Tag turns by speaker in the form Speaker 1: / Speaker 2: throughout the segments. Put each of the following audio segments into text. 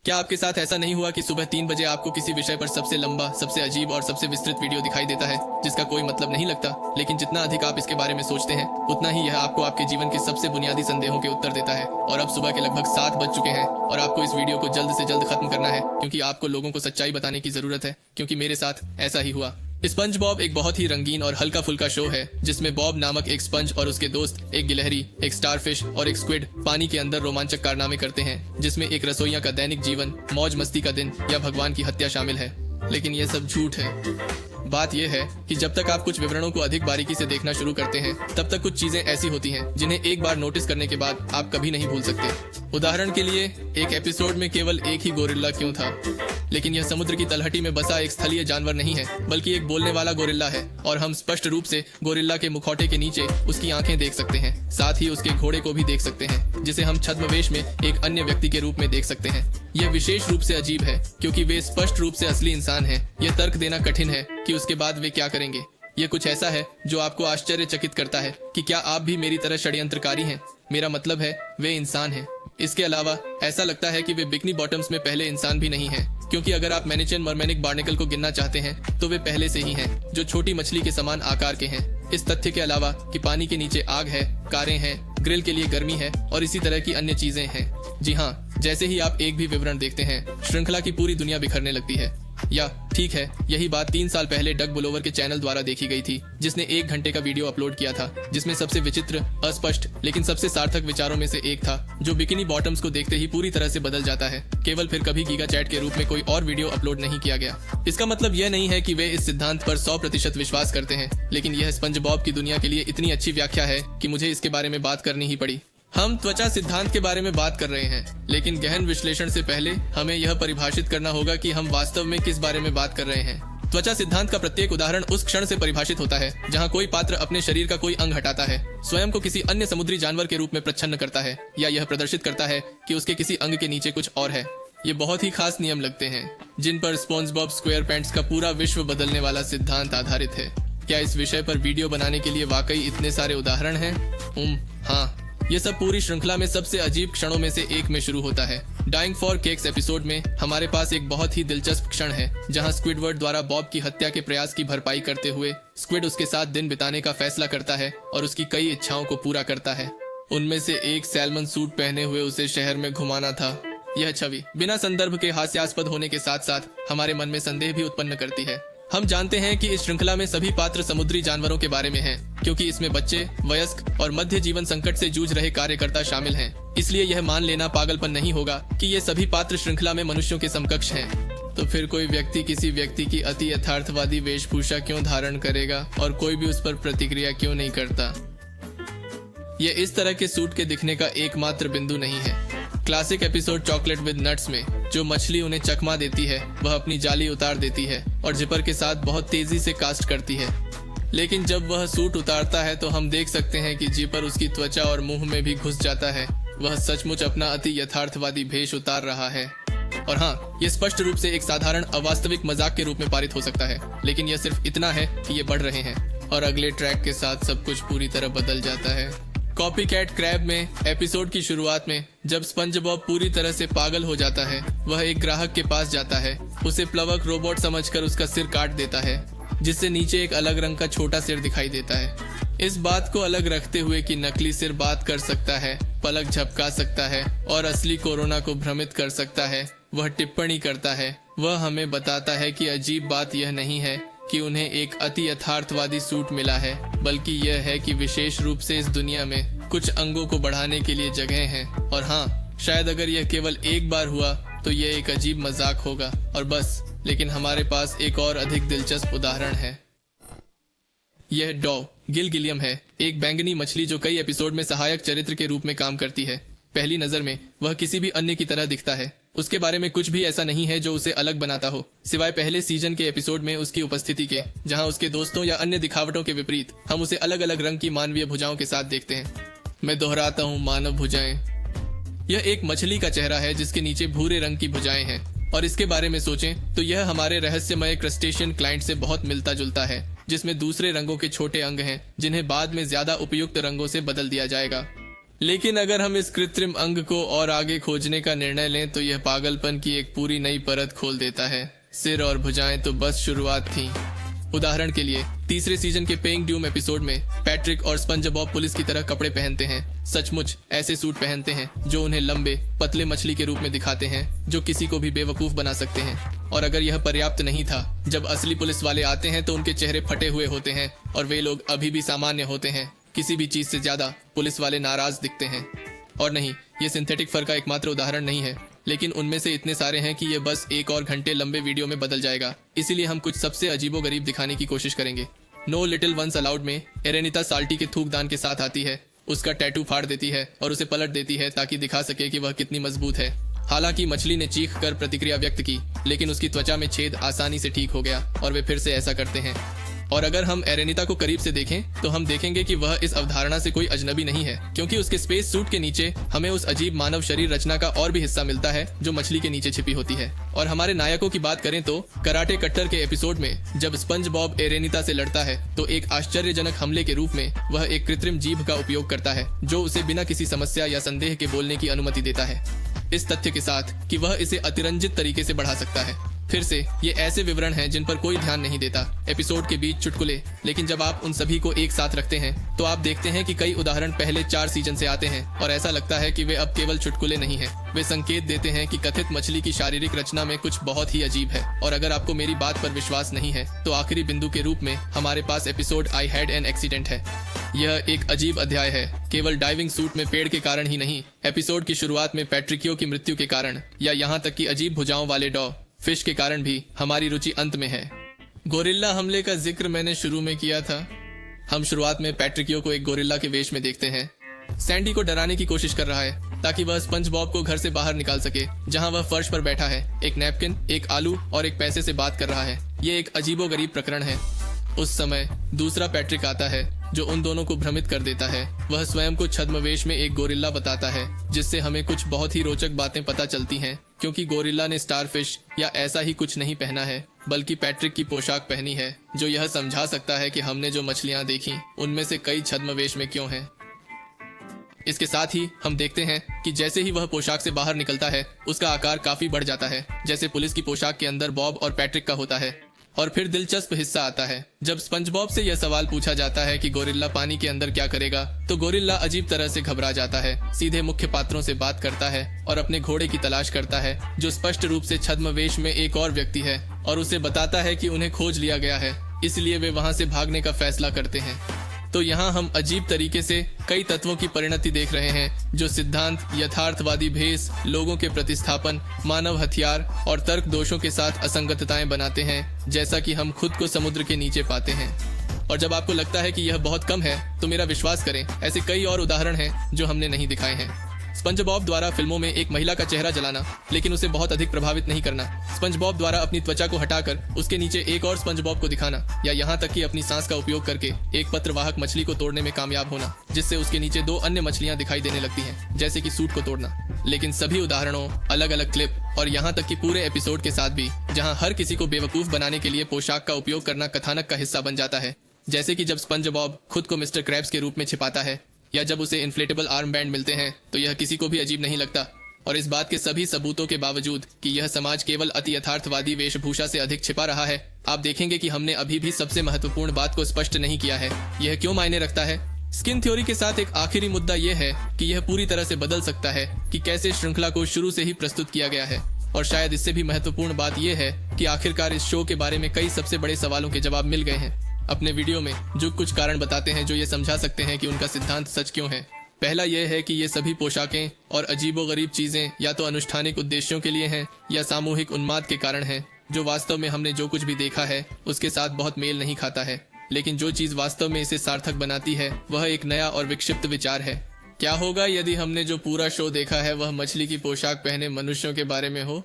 Speaker 1: क्या आपके साथ ऐसा नहीं हुआ कि सुबह 3 बजे आपको किसी विषय पर सबसे लंबा, सबसे अजीब और सबसे विस्तृत वीडियो दिखाई देता है जिसका कोई मतलब नहीं लगता, लेकिन जितना अधिक आप इसके बारे में सोचते हैं उतना ही यह आपको आपके जीवन के सबसे बुनियादी संदेहों के उत्तर देता है। और अब सुबह के लगभग 7 बज चुके हैं और आपको इस वीडियो को जल्द से जल्द खत्म करना है क्योंकि आपको लोगों को सच्चाई बताने की जरूरत है, क्योंकि मेरे साथ ऐसा ही हुआ। स्पंज बॉब एक बहुत ही रंगीन और हल्का फुल्का शो है जिसमें बॉब नामक एक स्पंज और उसके दोस्त एक गिलहरी, एक स्टारफिश और एक स्क्विड पानी के अंदर रोमांचक कारनामे करते हैं, जिसमें एक रसोइया का दैनिक जीवन, मौज मस्ती का दिन या भगवान की हत्या शामिल है। लेकिन यह सब झूठ है। बात यह है कि जब तक आप कुछ विवरणों को अधिक बारीकी से देखना शुरू करते हैं तब तक कुछ चीजें ऐसी होती हैं जिन्हें एक बार नोटिस करने के बाद आप कभी नहीं भूल सकते। उदाहरण के लिए, एक एपिसोड में केवल एक ही गोरिल्ला क्यों था? लेकिन यह समुद्र की तलहटी में बसा एक स्थलीय जानवर नहीं है, बल्कि एक बोलने वाला गोरिल्ला है और हम स्पष्ट रूप से गोरिल्ला के मुखौटे के नीचे उसकी आंखें देख सकते हैं। साथ ही उसके घोड़े को भी देख सकते हैं, जिसे हम छद्मवेश में एक अन्य व्यक्ति के रूप में देख सकते हैं। यह विशेष रूप से अजीब है क्योंकि वे स्पष्ट रूप से असली इंसान हैं। यह तर्क देना कठिन है कि उसके बाद वे क्या करेंगे। यह कुछ ऐसा है जो आपको आश्चर्यचकित करता है कि क्या आप भी मेरी तरह षड्यंत्रकारी हैं। मेरा मतलब है, वे इंसान हैं। इसके अलावा ऐसा लगता है कि वे बिकनी बॉटम्स में पहले इंसान भी नहीं हैं, क्योंकि अगर आप मैनिचन मर्मेनिक बार्नेकल को गिनना चाहते हैं तो वे पहले से ही हैं, जो छोटी मछली के समान आकार के हैं। इस तथ्य के अलावा कि पानी के नीचे आग है, कारें हैं, ग्रिल के लिए गर्मी है और इसी तरह की अन्य चीजें हैं। जी हाँ, जैसे ही आप एक भी विवरण देखते हैं, श्रृंखला की पूरी दुनिया बिखरने लगती है। या ठीक है, यही बात 3 साल पहले डग बुलोवर के चैनल द्वारा देखी गई थी, जिसने 1 घंटे का वीडियो अपलोड किया था जिसमें सबसे विचित्र, अस्पष्ट लेकिन सबसे सार्थक विचारों में से एक था जो बिकिनी बॉटम्स को देखते ही पूरी तरह से बदल जाता है। केवल फिर कभी गीगा चैट के रूप में कोई और वीडियो अपलोड नहीं किया गया। इसका मतलब यह नहीं है कि वे इस सिद्धांत पर 100% विश्वास करते हैं, लेकिन यह स्पंज बॉब की दुनिया के लिए इतनी अच्छी व्याख्या है कि मुझे इसके बारे में बात करनी ही पड़ी। हम त्वचा सिद्धांत के बारे में बात कर रहे हैं, लेकिन गहन विश्लेषण से पहले हमें यह परिभाषित करना होगा कि हम वास्तव में किस बारे में बात कर रहे हैं। त्वचा सिद्धांत का प्रत्येक उदाहरण उस क्षण से परिभाषित होता है जहां कोई पात्र अपने शरीर का कोई अंग हटाता है, स्वयं को किसी अन्य समुद्री जानवर के रूप में प्रच्छन्न करता है या यह प्रदर्शित करता है कि उसके किसी अंग के नीचे कुछ और है। ये बहुत ही खास नियम लगते हैं जिन पर स्पॉन्ज बॉब स्क्वायर पैंट्स का पूरा विश्व बदलने वाला सिद्धांत आधारित है। क्या इस विषय पर वीडियो बनाने के लिए वाकई इतने सारे उदाहरण हैं? हाँ, ये सब पूरी श्रृंखला में सबसे अजीब क्षणों में से एक में शुरू होता है। डाइंग फॉर केक्स एपिसोड में हमारे पास एक बहुत ही दिलचस्प क्षण है जहां स्क्विडवर्ड द्वारा बॉब की हत्या के प्रयास की भरपाई करते हुए स्क्विड उसके साथ दिन बिताने का फैसला करता है और उसकी कई इच्छाओं को पूरा करता है। उनमें से एक सैल्मन सूट पहने हुए उसे शहर में घुमाना था। यह छवि बिना संदर्भ के हास्यास्पद होने के साथ साथ हमारे मन में संदेह भी उत्पन्न करती है। हम जानते हैं कि इस श्रृंखला में सभी पात्र समुद्री जानवरों के बारे में हैं, क्योंकि इसमें बच्चे, वयस्क और मध्य जीवन संकट से जूझ रहे कार्यकर्ता शामिल हैं। इसलिए यह मान लेना पागलपन नहीं होगा कि ये सभी पात्र श्रृंखला में मनुष्यों के समकक्ष हैं। तो फिर कोई व्यक्ति किसी व्यक्ति की अति यथार्थवादी वेशभूषा क्यों धारण करेगा और कोई भी उस पर प्रतिक्रिया क्यों नहीं करता? ये इस तरह के सूट के दिखने का एकमात्र बिंदु नहीं है। Classic episode chocolate with nuts में जो मछली उन्हें चकमा देती है वह अपनी जाली उतार देती है और जिपर के साथ बहुत तेजी से कास्ट करती है। लेकिन जब वह सूट उतारता है तो हम देख सकते हैं कि जिपर उसकी त्वचा और मुंह में भी घुस जाता है। वह सचमुच अपना अति यथार्थवादी भेष उतार रहा है। और हाँ, ये स्पष्ट रूप से एक साधारण अवास्तविक मजाक के रूप में पारित हो सकता है, लेकिन यह सिर्फ इतना है कि ये बढ़ रहे हैं और अगले ट्रैक के साथ सब कुछ पूरी तरह बदल जाता है। कॉपी कैट क्रैब में एपिसोड की शुरुआत में जब स्पंज बॉब पूरी तरह से पागल हो जाता है, वह एक ग्राहक के पास जाता है, उसे प्लवक रोबोट समझकर उसका सिर काट देता है, जिससे नीचे एक अलग रंग का छोटा सिर दिखाई देता है। इस बात को अलग रखते हुए कि नकली सिर बात कर सकता है, पलक झपका सकता है और असली कोरोना को भ्रमित कर सकता है, वह टिप्पणी करता है। वह हमें बताता है कि अजीब बात यह नहीं है कि उन्हें एक अति यथार्थवादी सूट मिला है, बल्कि यह है कि विशेष रूप से इस दुनिया में कुछ अंगों को बढ़ाने के लिए जगह है। और हाँ, शायद अगर यह केवल एक बार हुआ तो यह एक अजीब मजाक होगा और बस। लेकिन हमारे पास एक और अधिक दिलचस्प उदाहरण है। यह डॉ गिल गिलियम है, एक बैंगनी मछली जो कई एपिसोड में सहायक चरित्र के रूप में काम करती है। पहली नजर में वह किसी भी अन्य की तरह दिखता है। उसके बारे में कुछ भी ऐसा नहीं है जो उसे अलग बनाता हो, सिवाय पहले सीजन के एपिसोड में उसकी उपस्थिति के, जहां उसके दोस्तों या अन्य दिखावटों के विपरीत हम उसे अलग अलग रंग की मानवीय भुजाओं के साथ देखते हैं। मैं दोहराता हूँ, मानव भुजाएं। यह एक मछली का चेहरा है जिसके नीचे भूरे रंग की भुजाएं हैं, और इसके बारे में सोचें तो यह हमारे रहस्यमय क्रस्टेशियन क्लाइंट से बहुत मिलता जुलता है, जिसमें दूसरे रंगों के छोटे अंग हैं जिन्हें बाद में ज्यादा उपयुक्त रंगों से बदल दिया जाएगा। लेकिन अगर हम इस कृत्रिम अंग को और आगे खोजने का निर्णय लें तो यह पागलपन की एक पूरी नई परत खोल देता है। सिर और भुजाएं तो बस शुरुआत थी। उदाहरण के लिए तीसरे सीजन के पेइंग ड्यूम एपिसोड में पैट्रिक और स्पंज बॉब पुलिस की तरह कपड़े पहनते हैं। सचमुच ऐसे सूट पहनते हैं जो उन्हें लंबे पतले मछली के रूप में दिखाते हैं, जो किसी को भी बेवकूफ बना सकते हैं। और अगर यह पर्याप्त नहीं था, जब असली पुलिस वाले आते हैं तो उनके चेहरे फटे हुए होते हैं और वे लोग अभी भी सामान्य होते हैं। किसी भी चीज से ज्यादा पुलिस वाले नाराज दिखते हैं। और नहीं, ये सिंथेटिक फर का एकमात्र उदाहरण नहीं है, लेकिन उनमें से इतने सारे हैं कि ये बस एक और घंटे लंबे वीडियो में बदल जाएगा। इसीलिए हम कुछ सबसे अजीबोगरीब दिखाने की कोशिश करेंगे। नो लिटिल वंस अलाउड में एरेनिता साल्टी के थूकदान के साथ आती है, उसका टैटू फाड़ देती है और उसे पलट देती है ताकि दिखा सके कि वह कितनी मजबूत है। हालांकि मछली ने चीख कर प्रतिक्रिया व्यक्त की, लेकिन उसकी त्वचा में छेद आसानी से ठीक हो गया और वे फिर से ऐसा करते हैं। और अगर हम एरेनिता को करीब से देखें तो हम देखेंगे कि वह इस अवधारणा से कोई अजनबी नहीं है, क्योंकि उसके स्पेस सूट के नीचे हमें उस अजीब मानव शरीर रचना का और भी हिस्सा मिलता है जो मछली के नीचे छिपी होती है। और हमारे नायकों की बात करें तो कराटे कट्टर के एपिसोड में जब स्पंज बॉब एरेनिता से लड़ता है तो एक आश्चर्यजनक हमले के रूप में वह एक कृत्रिम जीभ का उपयोग करता है जो उसे बिना किसी समस्या या संदेह के बोलने की अनुमति देता है, इस तथ्य के साथ कि वह इसे अतिरंजित तरीके से बढ़ा सकता है। फिर से ये ऐसे विवरण हैं जिन पर कोई ध्यान नहीं देता। एपिसोड के बीच चुटकुले, लेकिन जब आप उन सभी को एक साथ रखते हैं तो आप देखते हैं कि कई उदाहरण पहले 4 सीजन से आते हैं और ऐसा लगता है कि वे अब केवल चुटकुले नहीं हैं। वे संकेत देते हैं कि कथित मछली की शारीरिक रचना में कुछ बहुत ही अजीब है। और अगर आपको मेरी बात पर विश्वास नहीं है तो आखिरी बिंदु के रूप में हमारे पास episode I had an accident है। यह एक अजीब अध्याय है, केवल डाइविंग सूट में पेड़ के कारण ही नहीं। एपिसोड की शुरुआत में पैट्रिकियो की मृत्यु के कारण या यहाँ तक कि अजीब भुजाओं वाले डॉ फिश के कारण भी हमारी रुचि अंत में है। गोरिल्ला हमले का जिक्र मैंने शुरू में किया था। हम शुरुआत में पैट्रिकियो को एक गोरिल्ला के वेश में देखते हैं। सैंडी को डराने की कोशिश कर रहा है ताकि वह स्पंज बॉब को घर से बाहर निकाल सके, जहां वह फर्श पर बैठा है, एक नैपकिन, एक आलू और एक पैसे से बात कर रहा है। ये एक अजीबोगरीब प्रकरण है। उस समय दूसरा पैट्रिक आता है जो उन दोनों को भ्रमित कर देता है। वह स्वयं को छद्मवेश में एक गोरिल्ला बताता है, जिससे हमें कुछ बहुत ही रोचक बातें पता चलती हैं, क्योंकि गोरिल्ला ने स्टारफिश या ऐसा ही कुछ नहीं पहना है, बल्कि पैट्रिक की पोशाक पहनी है, जो यह समझा सकता है कि हमने जो मछलियां देखी उनमें से कई छद्मवेश में क्यों हैं। इसके साथ ही हम देखते हैं कि जैसे ही वह पोशाक से बाहर निकलता है उसका आकार काफी बढ़ जाता है, जैसे पुलिस की पोशाक के अंदर बॉब और पैट्रिक का होता है। और फिर दिलचस्प हिस्सा आता है जब स्पंज बॉब से यह सवाल पूछा जाता है कि गोरिल्ला पानी के अंदर क्या करेगा, तो गोरिल्ला अजीब तरह से घबरा जाता है, सीधे मुख्य पात्रों से बात करता है और अपने घोड़े की तलाश करता है, जो स्पष्ट रूप से छद्मवेश में एक और व्यक्ति है, और उसे बताता है कि उन्हें खोज लिया गया है, इसलिए वे वहां से भागने का फैसला करते हैं। तो यहाँ हम अजीब तरीके से कई तत्वों की परिणति देख रहे हैं, जो सिद्धांत, यथार्थवादी भेस, लोगों के प्रतिस्थापन, मानव हथियार और तर्क दोषों के साथ असंगतताएं बनाते हैं, जैसा कि हम खुद को समुद्र के नीचे पाते हैं। और जब आपको लगता है कि यह बहुत कम है तो मेरा विश्वास करें, ऐसे कई और उदाहरण हैं जो हमने नहीं दिखाए हैं। स्पंज बॉब द्वारा फिल्मों में एक महिला का चेहरा जलाना, लेकिन उसे बहुत अधिक प्रभावित नहीं करना। स्पंज बॉब द्वारा अपनी त्वचा को हटाकर उसके नीचे एक और स्पंज बॉब को दिखाना, या यहाँ तक कि अपनी सांस का उपयोग करके एक पत्रवाहक मछली को तोड़ने में कामयाब होना, जिससे उसके नीचे 2 अन्य मछलियां दिखाई देने लगती हैं, जैसे कि सूट को तोड़ना। लेकिन सभी उदाहरणों, अलग अलग क्लिप और यहाँ तक कि पूरे एपिसोड के साथ भी, जहाँ हर किसी को बेवकूफ बनाने के लिए पोशाक का उपयोग करना कथानक का हिस्सा बन जाता है, जैसे कि जब स्पंज बॉब खुद को मिस्टर क्रैब्स के रूप में छिपाता है, या जब उसे इन्फ्लेटेबल आर्म बैंड मिलते हैं, तो यह किसी को भी अजीब नहीं लगता। और इस बात के सभी सबूतों के बावजूद कि यह समाज केवल अति यथार्थवादी वेशभूषा से अधिक छिपा रहा है, आप देखेंगे कि हमने अभी भी सबसे महत्वपूर्ण बात को स्पष्ट नहीं किया है। यह क्यों मायने रखता है? स्किन थ्योरी के साथ एक आखिरी मुद्दा यह है कि यह पूरी तरह से बदल सकता है कि कैसे श्रृंखला को शुरू से ही प्रस्तुत किया गया है। और शायद इससे भी महत्वपूर्ण बात यह है कि आखिरकार इस शो के बारे में कई सबसे बड़े सवालों के जवाब मिल गए हैं। अपने वीडियो में जो कुछ कारण बताते हैं जो ये समझा सकते हैं कि उनका सिद्धांत सच क्यों है। पहला यह है कि ये सभी पोशाकें और अजीबोगरीब चीजें या तो अनुष्ठानिक उद्देश्यों के लिए हैं या सामूहिक उन्माद के कारण हैं, जो वास्तव में हमने जो कुछ भी देखा है उसके साथ बहुत मेल नहीं खाता है। लेकिन जो चीज वास्तव में इसे सार्थक बनाती है वह एक नया और विक्षिप्त विचार है। क्या होगा यदि हमने जो पूरा शो देखा है वह मछली की पोशाक पहने मनुष्यों के बारे में हो?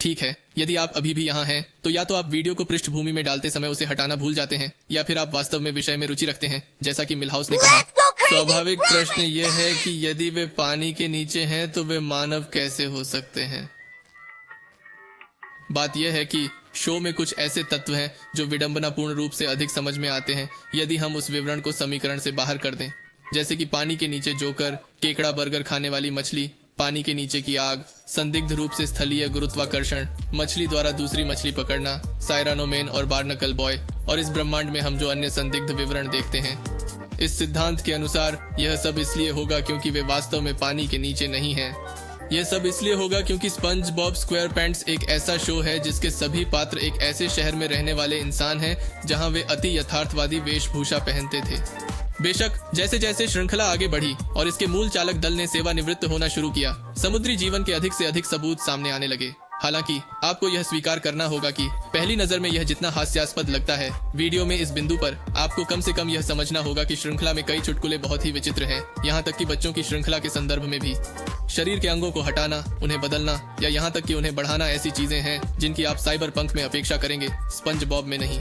Speaker 1: ठीक है, यदि आप अभी भी यहाँ हैं तो या तो आप वीडियो को पृष्ठभूमि में डालते समय उसे हटाना भूल जाते हैं, या फिर आप वास्तव में विषय में रुचि रखते हैं, जैसा कि मिलहाउस ने कहा। स्वाभाविक प्रश्न यह है कि यदि वे पानी के नीचे हैं तो वे मानव कैसे हो सकते हैं? बात यह है कि शो में कुछ ऐसे तत्व हैं जो विडंबनापूर्ण रूप से अधिक समझ में आते हैं यदि हम उस विवरण को समीकरण से बाहर कर दें। जैसे कि पानी के नीचे जोकर, केकड़ा बर्गर खाने वाली मछली, पानी के नीचे की आग, संदिग्ध रूप से स्थलीय गुरुत्वाकर्षण, मछली द्वारा दूसरी मछली पकड़ना, साइरानोमेन और बार्नकल बॉय, और इस ब्रह्मांड में हम जो अन्य संदिग्ध विवरण देखते हैं। इस सिद्धांत के अनुसार यह सब इसलिए होगा क्योंकि वे वास्तव में पानी के नीचे नहीं हैं। यह सब इसलिए होगा क्योंकि स्पंज बॉब स्क्वायरपैंट्स एक ऐसा शो है जिसके सभी पात्र एक ऐसे शहर में रहने वाले इंसान हैं जहां वे अति यथार्थवादी वेशभूषा पहनते थे। बेशक जैसे जैसे श्रृंखला आगे बढ़ी और इसके मूल चालक दल ने सेवानिवृत्त होना शुरू किया, समुद्री जीवन के अधिक से अधिक सबूत सामने आने लगे। हालांकि आपको यह स्वीकार करना होगा कि पहली नजर में यह जितना हास्यास्पद लगता है, वीडियो में इस बिंदु पर आपको कम से कम यह समझना होगा कि श्रृंखला में कई चुटकुले बहुत ही विचित्र हैं, यहाँ तक कि बच्चों की श्रृंखला के संदर्भ में भी। शरीर के अंगों को हटाना, उन्हें बदलना या यहाँ तक कि उन्हें बढ़ाना ऐसी चीजें हैं जिनकी आप साइबर पंक में अपेक्षा करेंगे, स्पंज बॉब में नहीं।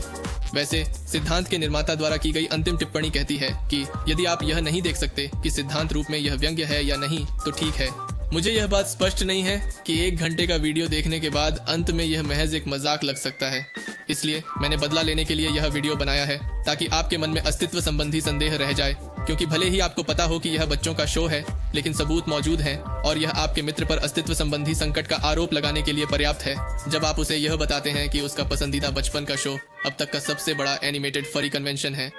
Speaker 1: वैसे सिद्धांत के निर्माता द्वारा की गई अंतिम टिप्पणी कहती है कि यदि आप यह नहीं देख सकते कि सिद्धांत रूप में यह व्यंग्य है या नहीं तो ठीक है। मुझे यह बात स्पष्ट नहीं है कि 1 घंटे का वीडियो देखने के बाद अंत में यह महज एक मजाक लग सकता है। इसलिए मैंने बदला लेने के लिए यह वीडियो बनाया है ताकि आपके मन में अस्तित्व संबंधी संदेह रह जाए, क्योंकि भले ही आपको पता हो कि यह बच्चों का शो है, लेकिन सबूत मौजूद हैं और यह आपके मित्र पर अस्तित्व संबंधी संकट का आरोप लगाने के लिए पर्याप्त है जब आप उसे यह बताते हैं कि उसका पसंदीदा बचपन का शो अब तक का सबसे बड़ा एनिमेटेड फरी कन्वेंशन है।